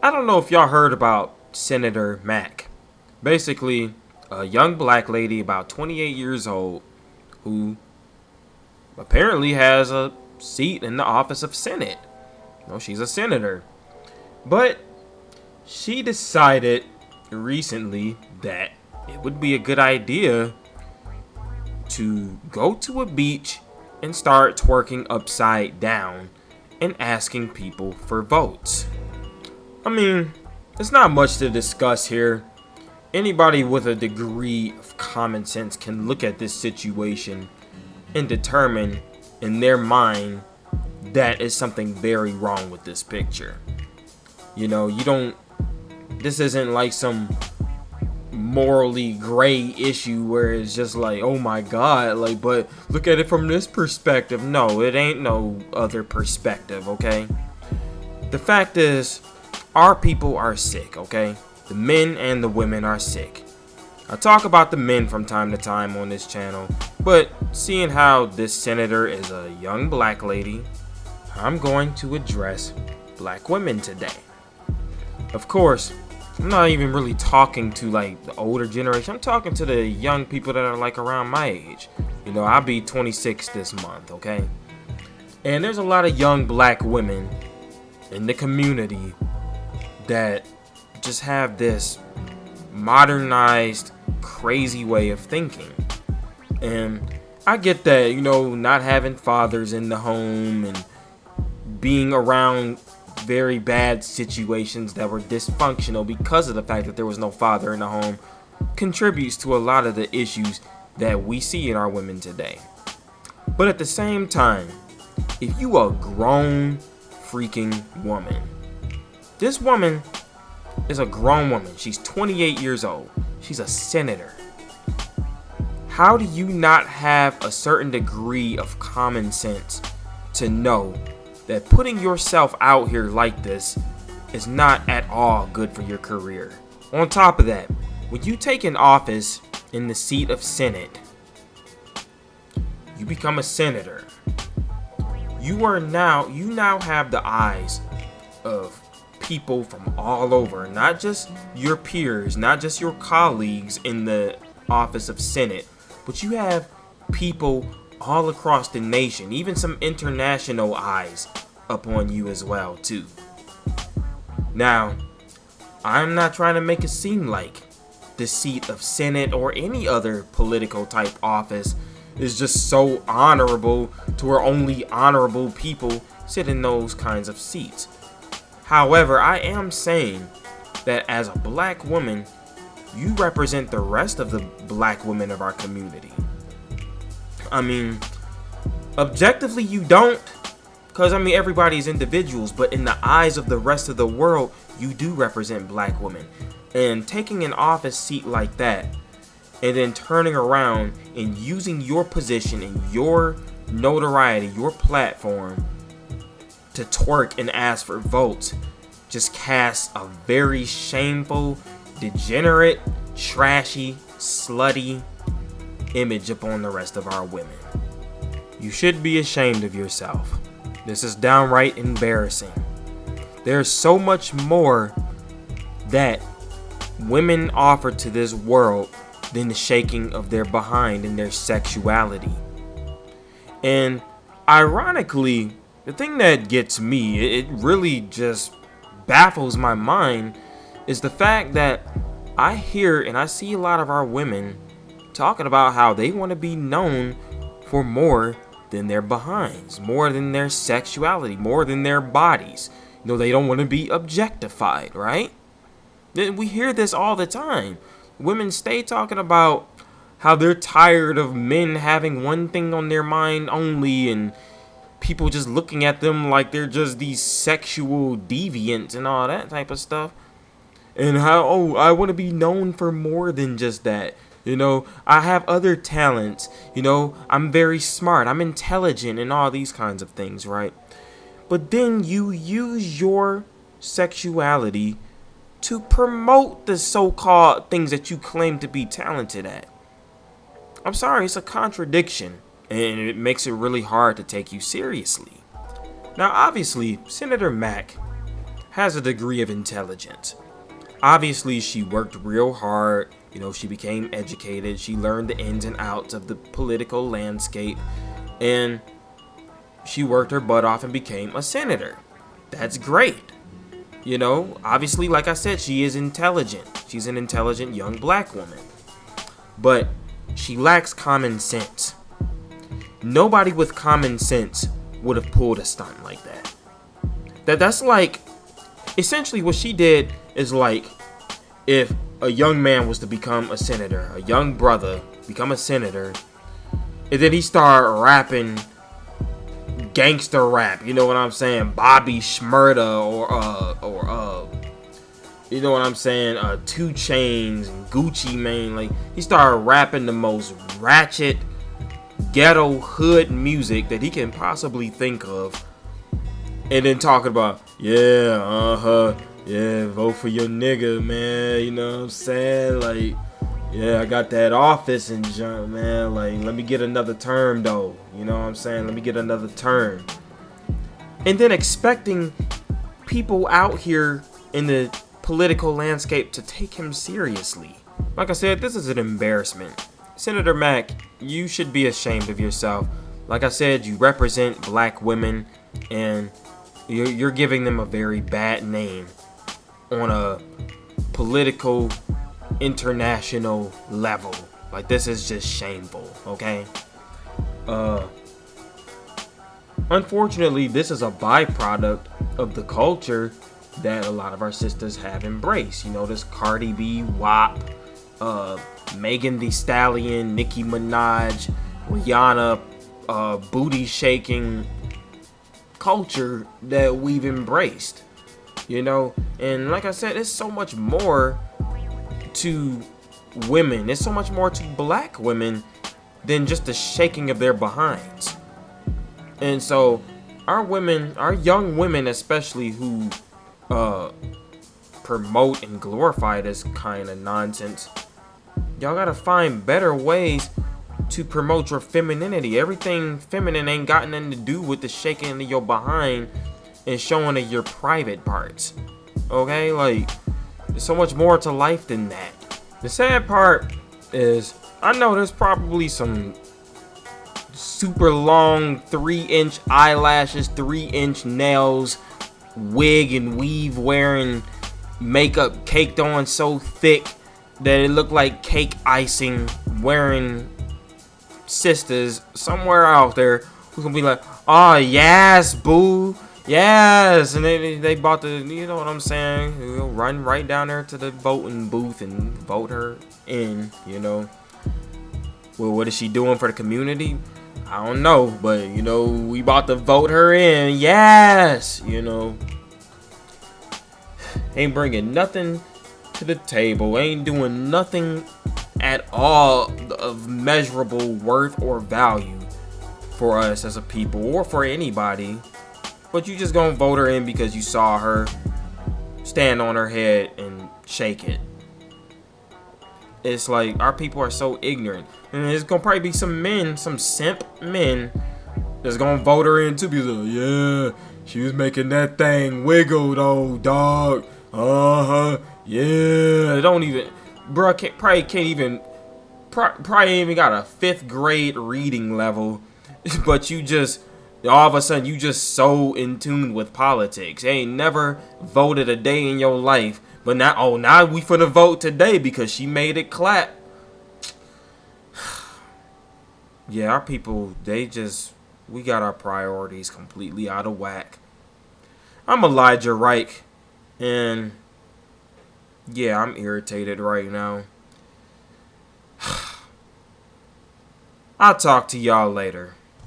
I don't know if y'all heard about Senator Mack. Basically, a young black lady about 28 years old who apparently has a seat in the office of Senate. No, she's a senator. But she decided recently that it would be a good idea to go to a beach and start twerking upside down and asking people for votes. I mean, there's not much to discuss here. Anybody with a degree of common sense can look at this situation and determine in their mind that is something very wrong with this picture. This isn't like some morally gray issue where it's just like, oh my god, like, but look at it from this perspective. No, it ain't no other perspective, okay? The fact is, our people are sick, okay? The men and the women are sick. I talk about the men from time to time on this channel, but seeing how this senator is a young black lady, I'm going to address black women today. Of course, I'm not even really talking to like the older generation. I'm talking to the young people that are like around my age. I'll be 26 this month, okay? And there's a lot of young black women in the community that just have this modernized, crazy way of thinking. And I get that, not having fathers in the home and being around very bad situations that were dysfunctional because of the fact that there was no father in the home contributes to a lot of the issues that we see in our women today. But at the same time, if you a grown freaking woman, this woman is a grown woman. She's 28 years old. She's a senator. How do you not have a certain degree of common sense to know that putting yourself out here like this is not at all good for your career? On top of that, when you take an office in the seat of Senate, you become a senator. You now have the eyes of people from all over, not just your peers, not just your colleagues in the office of Senate, but you have people all across the nation, even some international eyes upon you as well too. Now, I'm not trying to make it seem like the seat of Senate or any other political type office is just so honorable to where only honorable people sit in those kinds of seats. However, I am saying that as a black woman, you represent the rest of the black women of our community. I mean, objectively you don't, because everybody's individuals, but in the eyes of the rest of the world, you do represent black women. And taking an office seat like that, and then turning around and using your position and your notoriety, your platform, to twerk and ask for votes, just casts a very shameful, degenerate, trashy, slutty image upon the rest of our women. You should be ashamed of yourself. This is downright embarrassing. There's so much more that women offer to this world than the shaking of their behind and their sexuality. And ironically, the thing that gets me, it really just baffles my mind, is the fact that I hear and I see a lot of our women talking about how they want to be known for more than their behinds, more than their sexuality, more than their bodies. They don't want to be objectified, right? We hear this all the time. Women stay talking about how they're tired of men having one thing on their mind only, and people just looking at them like they're just these sexual deviants and all that type of stuff. And how, oh, I want to be known for more than just that. I have other talents. I'm very smart. I'm intelligent and all these kinds of things, right? But then you use your sexuality to promote the so-called things that you claim to be talented at. I'm sorry, it's a contradiction, and it makes it really hard to take you seriously. Now, obviously, Senator Mack has a degree of intelligence. Obviously, she worked real hard. You know, she became educated. She learned the ins and outs of the political landscape. And she worked her butt off and became a senator. That's great. You know, obviously, like I said, she is intelligent. She's an intelligent young black woman. But she lacks common sense. Nobody with common sense would have pulled a stunt like that. That's like, essentially what she did is like if a young man was to become a senator, a young brother become a senator, and then he started rapping gangster rap, you know what I'm saying? Bobby Shmurda or you know what I'm saying? 2 Chainz and Gucci Mane. Like, he started rapping the most ratchet ghetto hood music that he can possibly think of, and then talking about yeah, vote for your nigga, man, you know what I'm saying? Like, yeah, I got that office and junk, man, like, let me get another term though, you know what I'm saying? Let me get another term. And then expecting people out here in the political landscape to take him seriously. Like I said, this is an embarrassment. Senator Mack, you should be ashamed of yourself. Like I said, you represent black women, and you're giving them a very bad name on a political, international level. Like, this is just shameful, okay? Unfortunately, this is a byproduct of the culture that a lot of our sisters have embraced. You know, this Cardi B, WAP, Megan Thee Stallion, Nicki Minaj, Rihanna, booty shaking culture that we've embraced, you know. And like I said, there's so much more to women, there's so much more to black women than just the shaking of their behinds. And so our women, our young women especially, who promote and glorify this kind of nonsense, y'all gotta find better ways to promote your femininity. Everything feminine ain't got nothing to do with the shaking of your behind and showing of your private parts. Okay, like, there's so much more to life than that. The sad part is, I know there's probably some super long 3-inch eyelashes, 3-inch nails, wig and weave wearing, makeup caked on so thick that it looked like cake icing, wearing sisters somewhere out there who's gonna be like, oh yes, boo, yes, and they bought the, you know what I'm saying, you know, run right down there to the voting booth and vote her in, you know. Well, what is she doing for the community? I don't know, but you know, we about to vote her in, yes, you know. Ain't bringing nothing to the table, ain't doing nothing at all of measurable worth or value for us as a people or for anybody, but you just gonna vote her in because you saw her stand on her head and shake it. It's like, our people are so ignorant, and there's gonna probably be some men, some simp men, that's gonna vote her in too, because like, yeah, she was making that thing wiggle though, dog. Yeah. They don't even, bro, probably ain't even got a 5th grade reading level, but you just, all of a sudden, you just so in tune with politics. You ain't never voted a day in your life, but now we finna vote today because she made it clap. Yeah, our people, we got our priorities completely out of whack. I'm Elijah Reich, and yeah, I'm irritated right now. I'll talk to y'all later.